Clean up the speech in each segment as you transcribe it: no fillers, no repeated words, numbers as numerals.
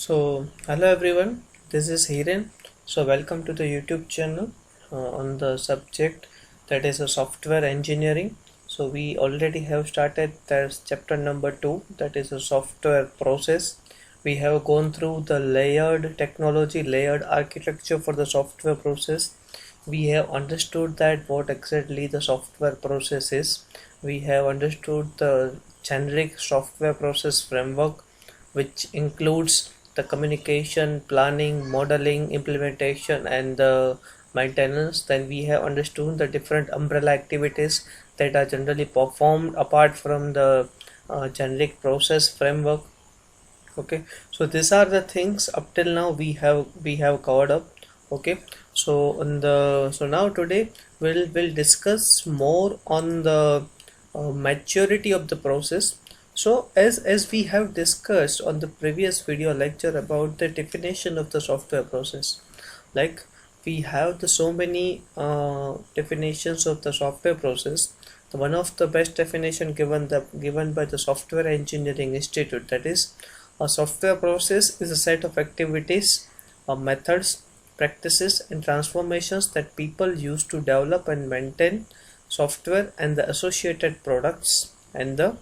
Hello everyone, this is Hiren. Welcome to the YouTube channel on the subject that is a software engineering. We already have started there's chapter number 2, that is a software process. We have gone through the layered technology, layered architecture for the software process. We have understood that what exactly the software process is. We have understood the generic software process framework, which includes the communication, planning, modeling, implementation, and the maintenance. Then we have understood the different umbrella activities that are generally performed apart from the generic process framework. Okay, so these are the things up till now we have covered up. Okay, so now today we'll discuss more on the maturity of the process. So as we have discussed on the previous video lecture about the definition of the software process, like we have the so many definitions of the software process. One of the best definition given by the Software Engineering Institute, that is, a software process is a set of activities, methods, practices, and transformations that people use to develop and maintain software and the associated products. And the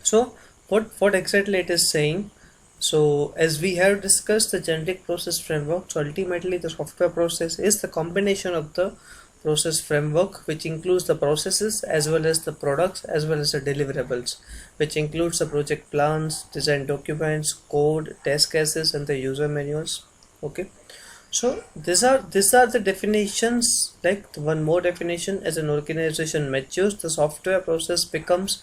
so what exactly it is saying? So as we have discussed the generic process framework, so ultimately the software process is the combination of the process framework, which includes the processes as well as the products as well as the deliverables, which includes the project plans, design documents, code, test cases, and the user manuals. Okay, so these are the definitions. Like one more definition: as an organization matures, the software process becomes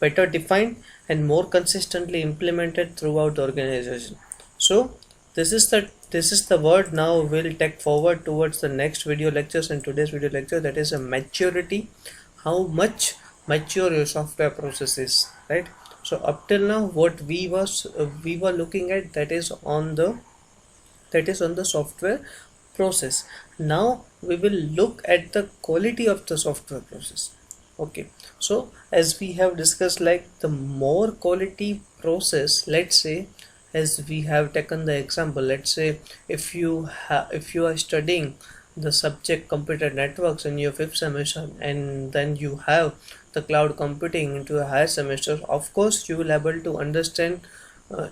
better defined and more consistently implemented throughout the organization. So this is the word now we'll take forward towards the next video lectures and today's video lecture, that is a maturity. How much mature your software process is, right? So up till now what we were looking at, that is on the software process. Now we will look at the quality of the software process. Okay, so as we have discussed, like the more quality process, let's say, as we have taken the example, let's say if you are studying the subject computer networks in your fifth semester, and then you have the cloud computing into a higher semester, of course you will able to understand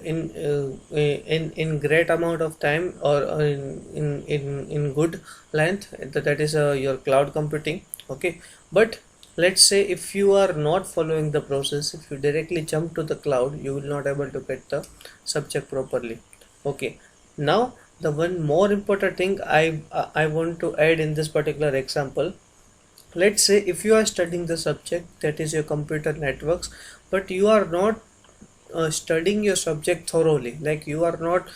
in great amount of time, or in good length, that is your cloud computing. Okay, but let's say if you are not following the process, if you directly jump to the cloud, you will not able to get the subject properly. Okay, now the one more important thing I want to add in this particular example. Let's say if you are studying the subject that is your computer networks, but you are not studying your subject thoroughly, like you are not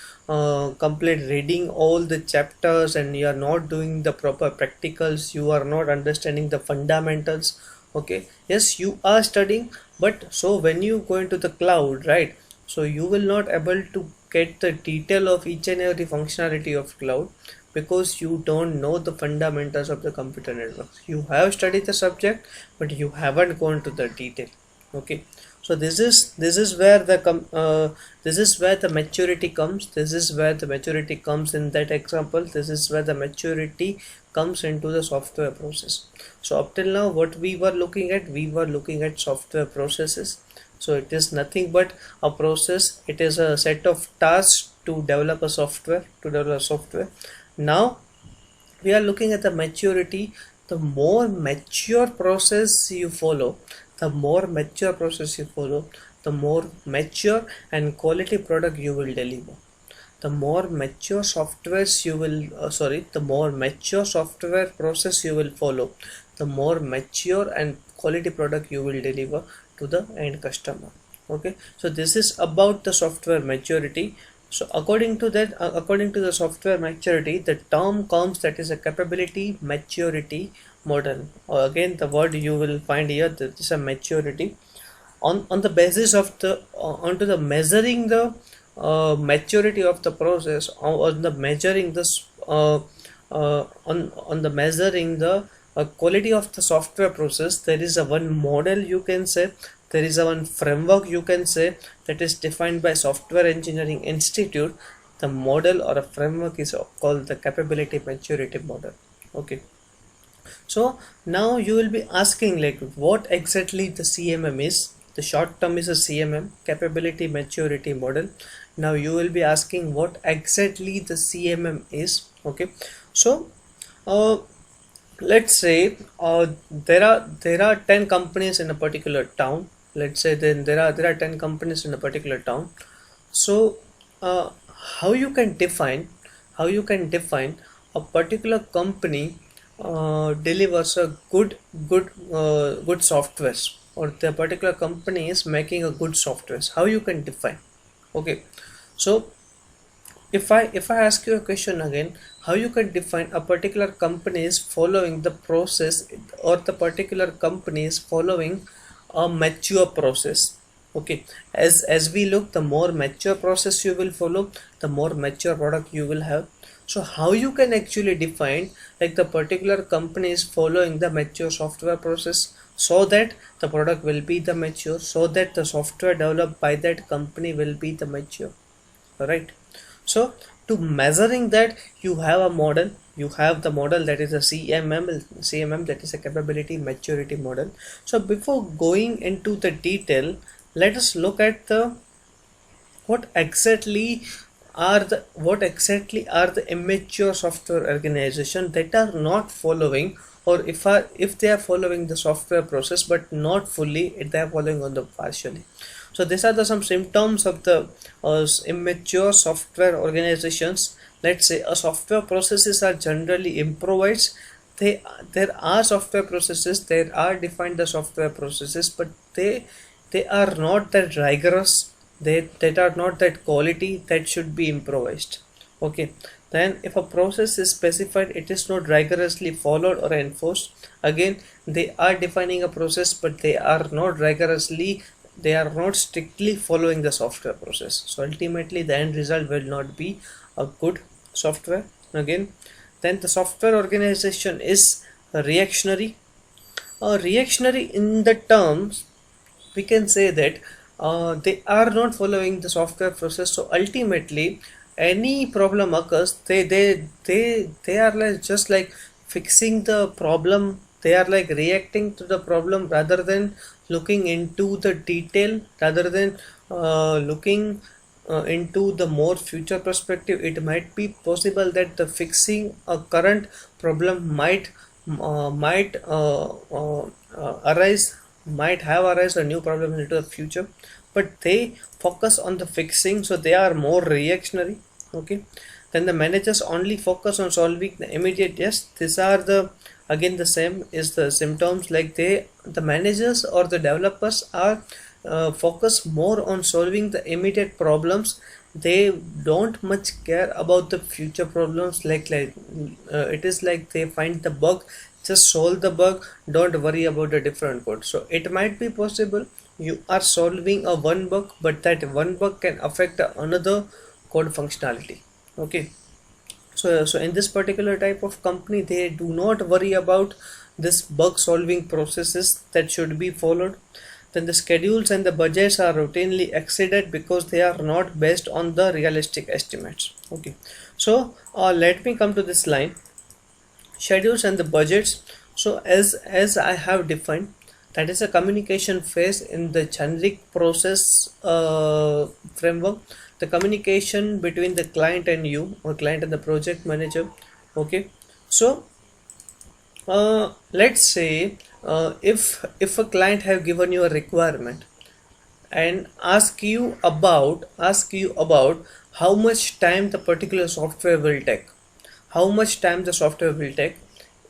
complete reading all the chapters, and you are not doing the proper practicals, you are not understanding the fundamentals. Okay, yes, you are studying, but so when you go into the cloud, right, so you will not able to get the detail of each and every functionality of cloud, because you don't know the fundamentals of the computer networks. You have studied the subject, but you haven't gone to the detail. Okay, so this is where the maturity comes. This is where the maturity comes in that example. This is where the maturity comes into the software process. So up till now what we were looking at software processes. So it is nothing but a process. It is a set of tasks to develop a software. Now we are looking at the maturity. The more mature process you follow, the more mature and quality product you will deliver. The more mature the more mature software process you will follow, the more mature and quality product you will deliver to the end customer. Okay, so this is about the software maturity. So according to the software maturity, the term comes, that is a capability maturity model. Or again, the word you will find here, that is a maturity. On the basis of the onto the measuring the maturity of the process, or on the measuring this on the measuring the quality of the software process, there is a one model, you can say, there is a one framework, you can say, that is defined by Software Engineering Institute. The model or a framework is called the capability maturity model. Okay, so now you will be asking like what exactly the CMM is. The short term is a CMM, capability maturity model. Now you will be asking what exactly the CMM is. Okay, so uh, let's say there are 10 companies in a particular town. Let's say then there are 10 companies in a particular town. So uh, how you can define a particular company delivers a good softwares, or the particular company is making a good softwares, how you can define. Okay, so if I ask you a question again, how you can define a particular company is following the process, or the particular company is following a mature process. Okay, as we look, the more mature process you will follow, the more mature product you will have. So how you can actually define like the particular company is following the mature software process, so that the product will be the mature, so that the software developed by that company will be the mature, right? So to measuring that, you have a model, you have the model that is a CMM, that is a capability maturity model. So before going into the detail, let us look at the what exactly are the immature software organization that are not following, or if they are following the software process but not fully, they are following on the partially. So these are the some symptoms of the immature software organizations. Let's say a software processes are generally improvised. There are software processes, there are defined the software processes, but they are not that rigorous, that are not that quality, that should be improvised. Okay, then if a process is specified, it is not rigorously followed or enforced. Again, they are defining a process, but they are not strictly following the software process. So ultimately the end result will not be a good software. Again, then the software organization is reactionary. Reactionary in the terms, we can say that they are not following the software process. So ultimately any problem occurs, they are like just like fixing the problem, they are like reacting to the problem rather than looking into the detail, rather than looking into the more future perspective. It might be possible that the fixing a current problem arise might have arise a new problem into the future, but they focus on the fixing, so they are more reactionary. Okay, then the managers only focus on solving the immediate. Yes, these are the again the same is the symptoms, like the managers or the developers are focus more on solving the immediate problems. They don't much care about the future problems, it is like they find the bug, just solve the bug, don't worry about the different code. So it might be possible you are solving a one bug, but that one bug can affect another code functionality. Okay, so in this particular type of company, they do not worry about this bug solving processes that should be followed. Then the schedules and the budgets are routinely exceeded because they are not based on the realistic estimates. Okay, so let me come to this line, schedules and the budgets. So as I have defined, that is a communication phase in the generic process framework, the communication between the client and you, or client and the project manager. Okay, so let's say if a client have given you a requirement and ask you about how much time the particular software will take, how much time the software will take.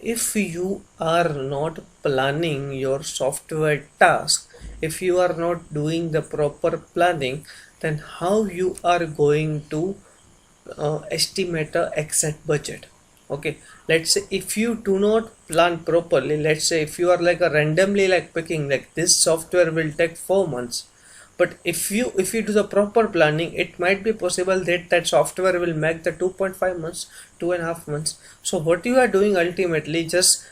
If you are not planning your software task, if you are not doing the proper planning, then how you are going to estimate a exact budget? Okay, let's say if you do not plan properly, let's say if you are like a randomly like picking like this software will take 4 months, But if you do the proper planning, it might be possible that that software will make the 2.5 months, 2.5 months. So what you are doing ultimately, just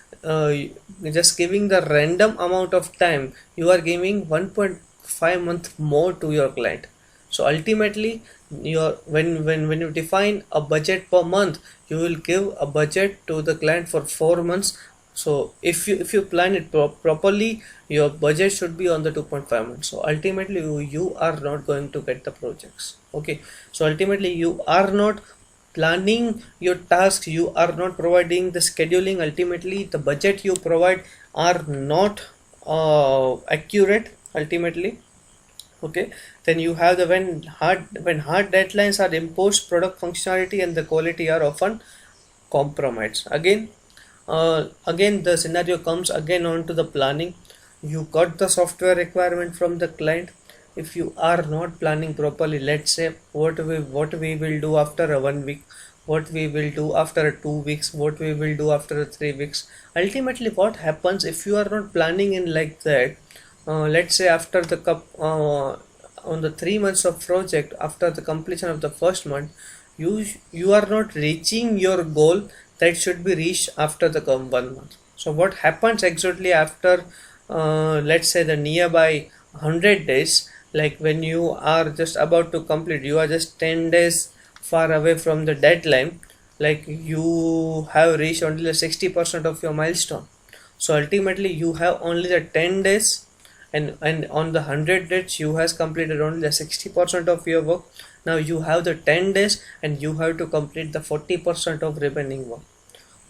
giving the random amount of time, you are giving 1.5 month more to your client. So ultimately, your when you define a budget per month, you will give a budget to the client for 4 months. So if you plan it properly, your budget should be on the 2.5 months. So ultimately, you are not going to get the projects. Okay, so ultimately you are not planning your tasks, you are not providing the scheduling. Ultimately the budget you provide are not accurate ultimately. Okay, then you have the when hard deadlines are imposed, product functionality and the quality are often compromised. Again the scenario comes again on to the planning. You got the software requirement from the client. If you are not planning properly, let's say what we will do after a 1 week, what we will do after a 2 weeks, what we will do after a 3 weeks. Ultimately what happens if you are not planning in like that? Let's say after the on the 3 months of project, after the completion of the first month, you are not reaching your goal that should be reached after the 1 month. So what happens exactly after let's say the nearby 100 days, like when you are just about to complete, you are just 10 days far away from the deadline, like you have reached only the 60% of your milestone. So ultimately you have only the 10 days, and on the 100 days you has completed only the 60% of your work. Now you have the 10 days and you have to complete the 40% of remaining work.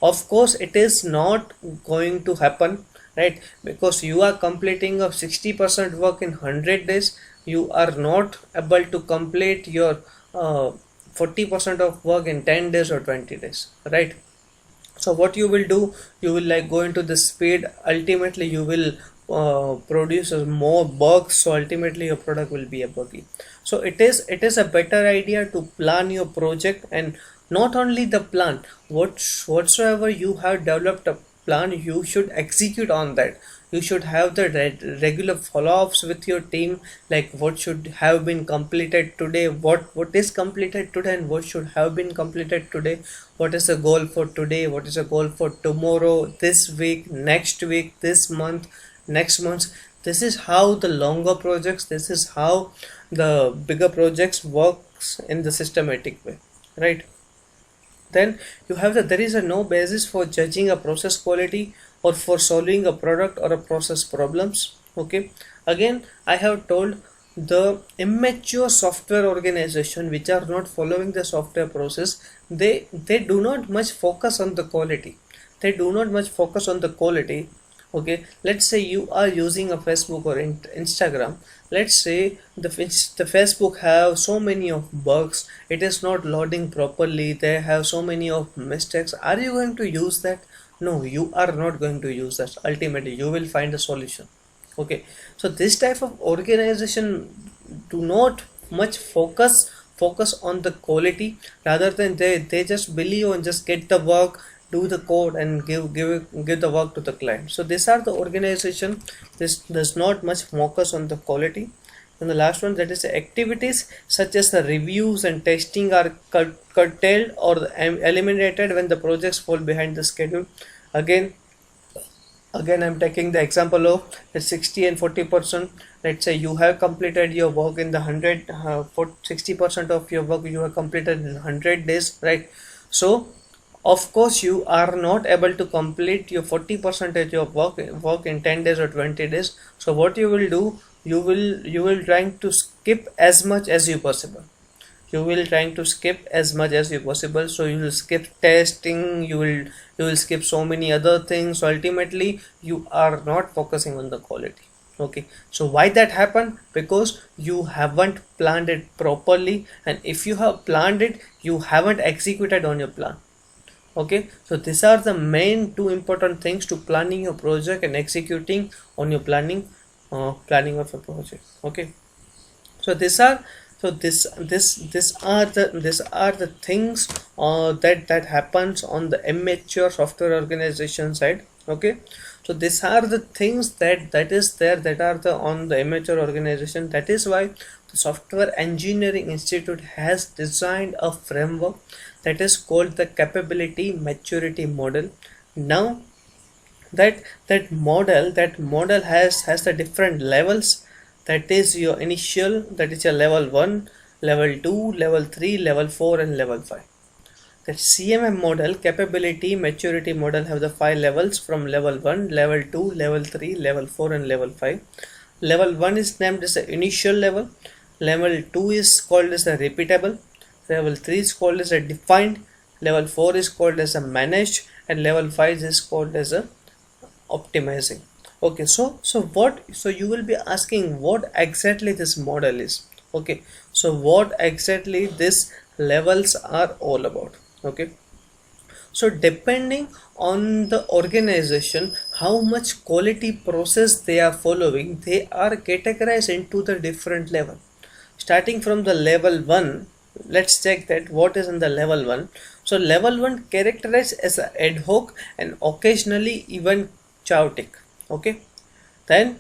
Of course it is not going to happen, right? Because you are completing of 60% work in 100 days, you are not able to complete your 40% of work in 10 days or 20 days, right? So what you will do, you will like go into the speed. Ultimately you will produce more bugs, so ultimately your product will be a buggy. So it is a better idea to plan your project, and not only the plan, whatsoever you have developed a plan, you should execute on that. You should have the regular follow-ups with your team, like what should have been completed today, what is completed today, and what should have been completed today, what is the goal for today, what is the goal for tomorrow, this week, next week, this month, next month. This is how the longer projects, this is how the bigger projects works in the systematic way, right? Then you have that there is a no basis for judging a process quality or for solving a product or a process problems. Okay, again I have told, the immature software organization which are not following the software process, they do not much focus on the quality. They do not much focus on the quality. Okay, let's say you are using a Facebook or Instagram. Let's say the Facebook have so many of bugs, it is not loading properly, they have so many of mistakes. Are you going to use that? No, you are not going to use that. Ultimately you will find a solution. Okay, so this type of organization do not much focus on the quality, rather than they just believe and just get the work, do the code and give the work to the client. So these are the organization, this does not much focus on the quality. And the last one, that is the activities such as the reviews and testing are curtailed or eliminated when the projects fall behind the schedule. Again I'm taking the example of the 60 and 40%. Let's say you have completed your work in the 100 for 60% of your work you have completed in 100 days, right? So of course you are not able to complete your 40% of work in 10 days or 20 days. So what you will do, you will trying to skip as much as you possible. You will trying to skip as much as you possible. So you will skip testing, you will skip so many other things. So ultimately you are not focusing on the quality. Okay, so why that happen? Because you haven't planned it properly, and if you have planned it, you haven't executed on your plan. Okay, so these are the main two important things to planning your project and executing on your planning of a project. Okay, so these are the things that happens on the immature software organization side. Okay, So these are the things that is there, that are the on the amateur organization. That is why the Software Engineering Institute has designed a framework that is called the capability maturity model. Now that model has the different levels. That is your initial, that is your level 1, level 2, level 3, level 4 and level 5. That CMM model, capability maturity model, have the 5 levels from level 1, level 2, level 3, level 4 and level 5. Level 1 is named as the initial level, level 2 is called as the repeatable, level 3 is called as a defined, level 4 is called as a managed, and level 5 is called as a optimizing. Okay, so you will be asking what exactly this model is. Okay, so what exactly these levels are all about. Okay, so depending on the organization, how much quality process they are following, they are categorized into the different level. Starting from the level 1, let's check that what is in the level 1. So level 1 characterized as a ad hoc and occasionally even chaotic. Okay, then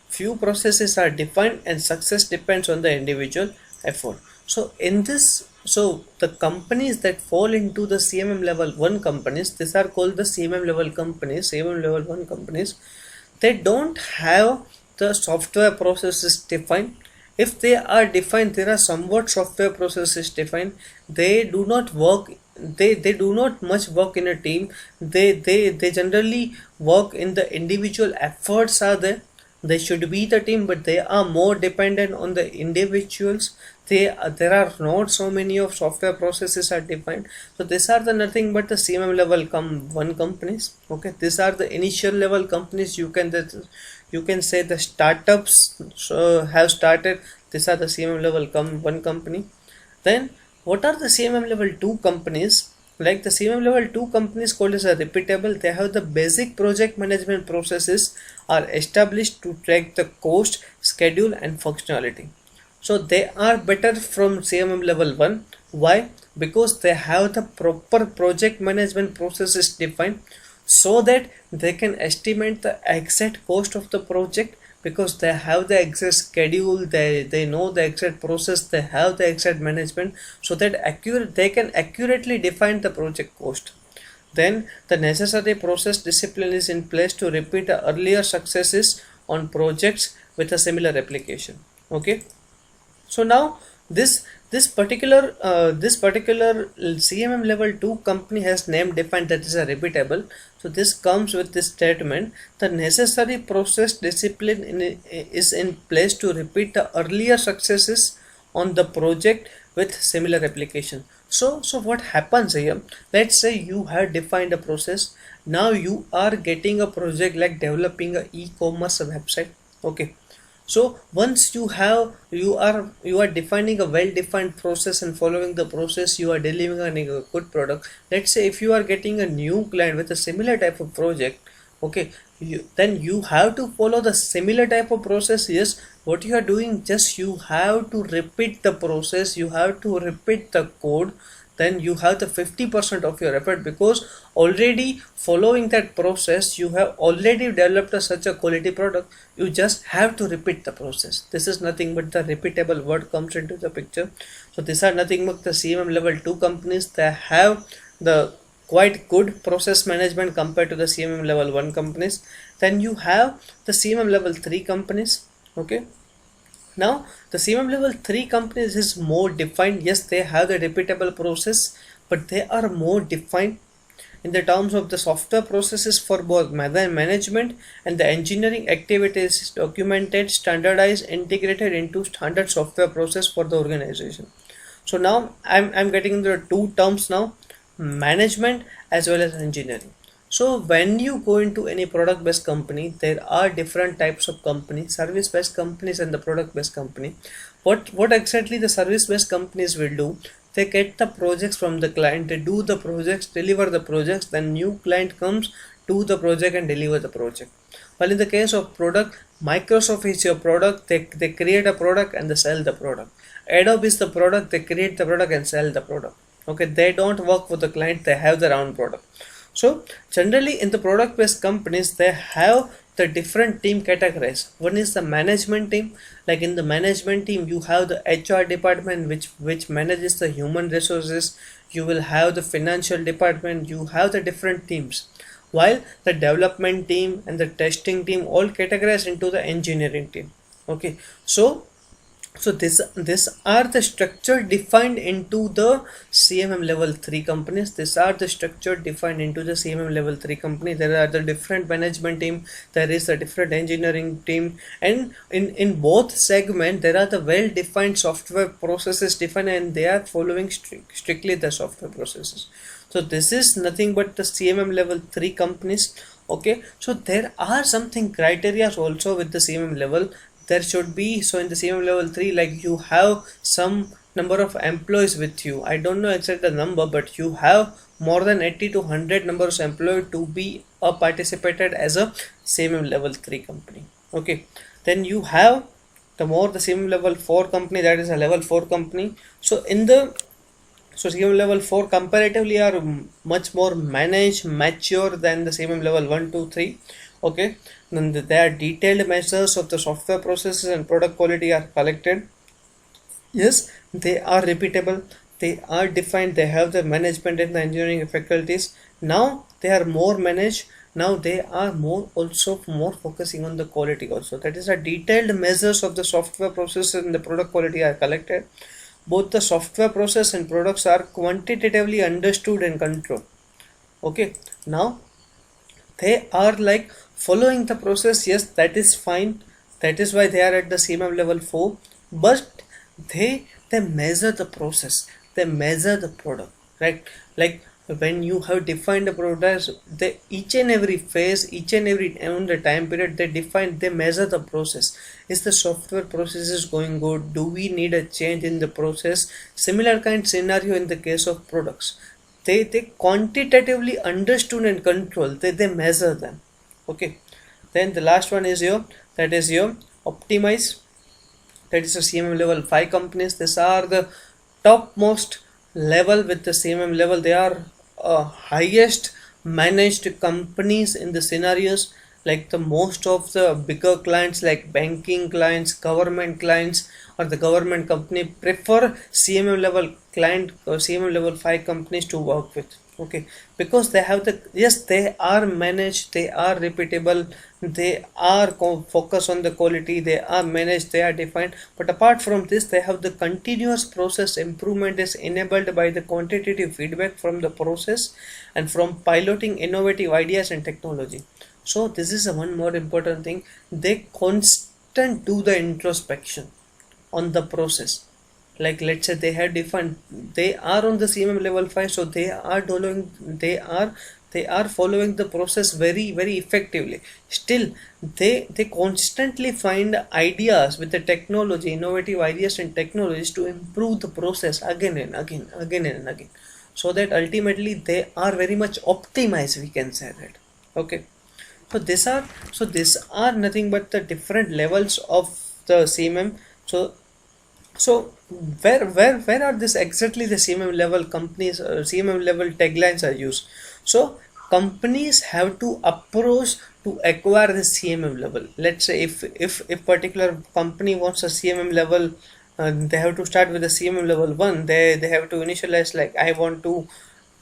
few processes are defined and success depends on the individual effort. So in this, so the companies that fall into the CMM level 1 companies, these are called the CMM level companies, CMM level 1 companies. They don't have the software processes defined. If they are defined, there are somewhat software processes defined. They do not work, they do not much work in a team. They generally work in the individual efforts are there. They should be the team, but they are more dependent on the individuals. There are not so many of software processes are defined. So these are the nothing but the CMM level 1 companies. Okay, these are the initial level companies. You can say the startups have started. These are the CMM level 1 company. Then what are the CMM level 2 companies? Like the CMM level 2 companies called as a repeatable, they have the basic project management processes are established to track the cost, schedule and functionality. So they are better from CMM level 1. Why? Because they have the proper project management processes defined, so that they can estimate the exact cost of the project, because they have the exact schedule, they know the exact process, they have the exact management, so that they can accurately define the project cost. Then the necessary process discipline is in place to repeat the earlier successes on projects with a similar application. Okay, so now this particular CMM level 2 company has name defined, that is a repeatable. So this comes with this statement: the necessary process discipline is in place to repeat the earlier successes on the project with similar application. So what happens here? Let's say you have defined a process. Now you are getting a project like developing a e-commerce website. Okay, so once you are defining a well-defined process and following the process, you are delivering a good product. Let's say if you are getting a new client with a similar type of project, okay, then you have to follow the similar type of process. Yes, what you are doing, just you have to repeat the process, you have to repeat the code. Then you have the 50% of your effort, because already following that process you have already developed such a quality product. You just have to repeat the process. This is nothing but the repeatable word comes into the picture. So these are nothing but the CMM level 2 companies. They have the quite good process management compared to the CMM level 1 companies. Then you have the CMM level 3 companies. Okay, now the CMM level 3 companies is more defined. Yes, they have the repeatable process, but they are more defined in the terms of the software processes for both management and the engineering activities, documented, standardized, integrated into standard software process for the organization. So now I'm getting the two terms now: management as well as engineering. So when you go into any product based company, there are different types of companies: service based companies and the product based company. What exactly the service based companies will do? They get the projects from the client, they do the projects, deliver the projects, then new client comes, do the project and deliver the project. While in the case of product, Microsoft is your product, they create a product and they sell the product. Adobe is the product, they create the product and sell the product. Okay, they don't work for the client, they have their own product. So generally in the product based companies, they have the different team categories. One is the management team. Like in the management team, you have the HR department which manages the human resources. You will have the financial department. You have the different teams, while the development team and the testing team all categorized into the engineering team. Okay, so this are the structure defined into the CMM level 3 companies. These are the structure defined into the CMM level 3 company. There are the different management team, there is a different engineering team, and in both segment there are the well defined software processes defined, and they are following strictly the software processes. So this is nothing but the CMM level 3 companies. Okay, so there are something criteria also with the CMM level. There should be, so in the CMM level 3, like you have some number of employees with you. I don't know exact the number, but you have more than 80 to 100 numbers of employees to be participated as a CMM level 3 company. Okay, then you have the more the CMM level 4 company, that is a level 4 company. So in the CMM level 4 comparatively are much more managed, mature than the CMM level 1, 2, 3. Okay, then there are detailed measures of the software processes and product quality are collected. Yes, they are repeatable, they are defined, they have the management and the engineering faculties. Now they are more managed. Now they are more also more focusing on the quality also. That is, a detailed measures of the software processes and the product quality are collected. Both the software process and products are quantitatively understood and controlled. Okay, now they are like following the process. Yes, that is fine, that is why they are at the CMM level 4, but they measure the process, they measure the product, right? Like when you have defined the product, they each and every phase, each and every on the time period, they measure the process. Is the software process is going good? Do we need a change in the process? Similar kind scenario in the case of products. They quantitatively understood and control, they measure them. Okay, then the last one is your, that is your optimize. That is the CMM level 5 companies. These are the topmost level with the CMM level. They are highest managed companies in the scenarios. Like the most of the bigger clients like banking clients, government clients, or the government company prefer CMM level client or CMM level 5 companies to work with. Okay, because they have the, yes, they are managed, they are repeatable, they are focus on the quality, they are managed, they are defined. But apart from this, they have the continuous process improvement is enabled by the quantitative feedback from the process and from piloting innovative ideas and technology. So this is a one more important thing. They constant do the introspection on the process. Like let's say they have defined, they are on the CMM level 5, so they are following, they are following the process very very effectively. Still they constantly find ideas with the technology, innovative ideas and technologies to improve the process again and again, so that ultimately they are very much optimized, we can say that. Okay, so these are nothing but the different levels of the CMM. So where are this exactly the CMM level companies, CMM level taglines are used? So companies have to approach to acquire the CMM level. Let's say if particular company wants a CMM level, they have to start with the CMM level 1. They have to initialize, like I want to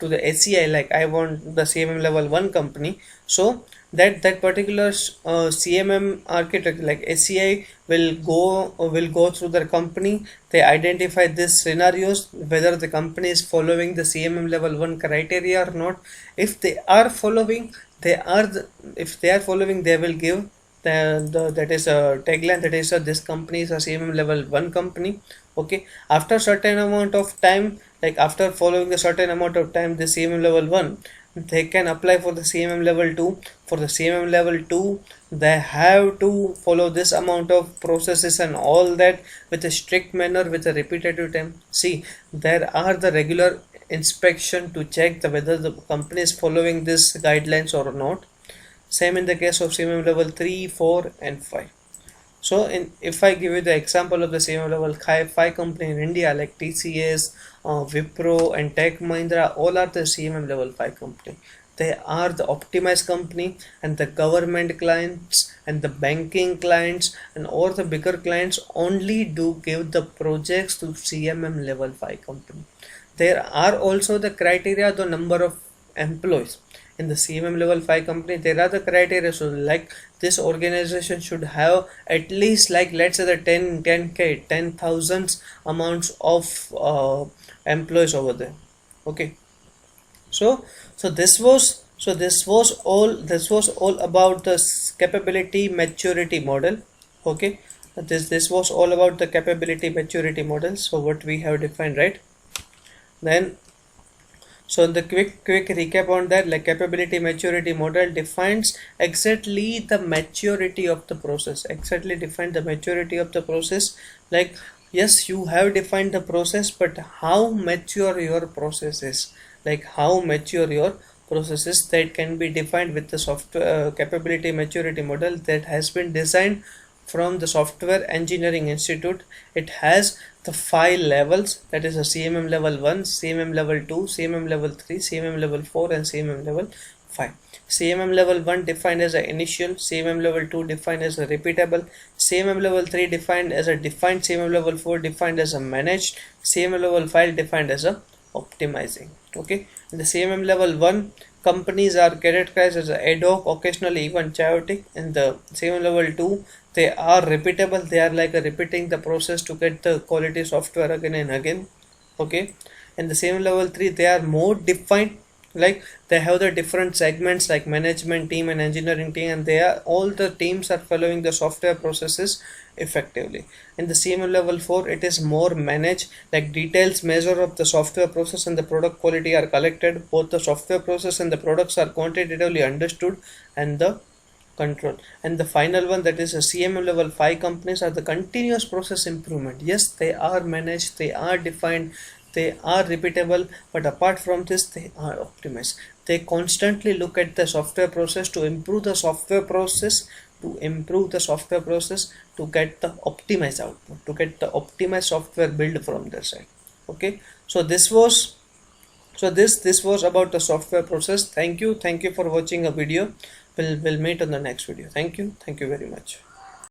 the SCI, like I want the CMM level 1 company. So that particular CMM architect like SCI will go through their company. They identify these scenarios, whether the company is following the CMM level 1 criteria or not. If they are following, if they are following, they will give the that is a tagline, that is this company is a CMM level 1 company. Okay, after certain amount of time, like after following a certain amount of time the CMM level 1, they can apply for the CMM level 2. For the CMM level 2, they have to follow this amount of processes and all that with a strict manner, with a repetitive time. See, there are the regular inspection to check the whether the company is following this guidelines or not. Same in the case of CMM level 3, 4 and 5. So if I give you the example of the CMM level 5 company in India like TCS, Wipro and Tech Mahindra, all are the CMM level 5 company. they are the optimized company, and the government clients and the banking clients and all the bigger clients only do give the projects to CMM level 5 company. There are also the criteria, the number of employees in the CMM level 5 company. There are the criteria, so like this organization should have at least, like let's say the 10k 10,000 amounts of employees over there. Okay, so this was all about the capability maturity model. Okay, this was all about the capability maturity model. So what we have defined, right? Then, so the quick recap on that, like capability maturity model defines exactly the maturity of the process, exactly define the maturity of the process. Like, yes, you have defined the process, but how mature your process is, like how mature your process is, that can be defined with the software capability maturity model that has been designed from the Software Engineering Institute. It has the 5 levels, that is a CMM level 1, CMM level 2, CMM level 3, CMM level 4 and CMM level 5. CMM level 1 defined as a initial, CMM level 2 defined as a repeatable, CMM level 3 defined as a defined, CMM level 4 defined as a managed, CMM level 5 defined as a optimizing. Okay, in the CMM level 1, companies are characterized as ad hoc, occasionally even chaotic. In the CMM level 2, they are repeatable, they are like a repeating the process to get the quality software again and again. Okay, in the CMM level 3, they are more defined, like they have the different segments like management team and engineering team, and they are all the teams are following the software processes effectively. In the CMM level 4, it is more managed, like details measure of the software process and the product quality are collected. Both the software process and the products are quantitatively understood and the control. And the final one, that is a CMM level 5 companies, are the continuous process improvement. Yes, they are managed, they are defined, they are repeatable, but apart from this, they are optimized. They constantly look at the software process to improve the software process, to get the optimized output, to get the optimized software build from their side. Okay, so this was about the software process. Thank you for watching a video. We'll meet on the next video. Thank you very much.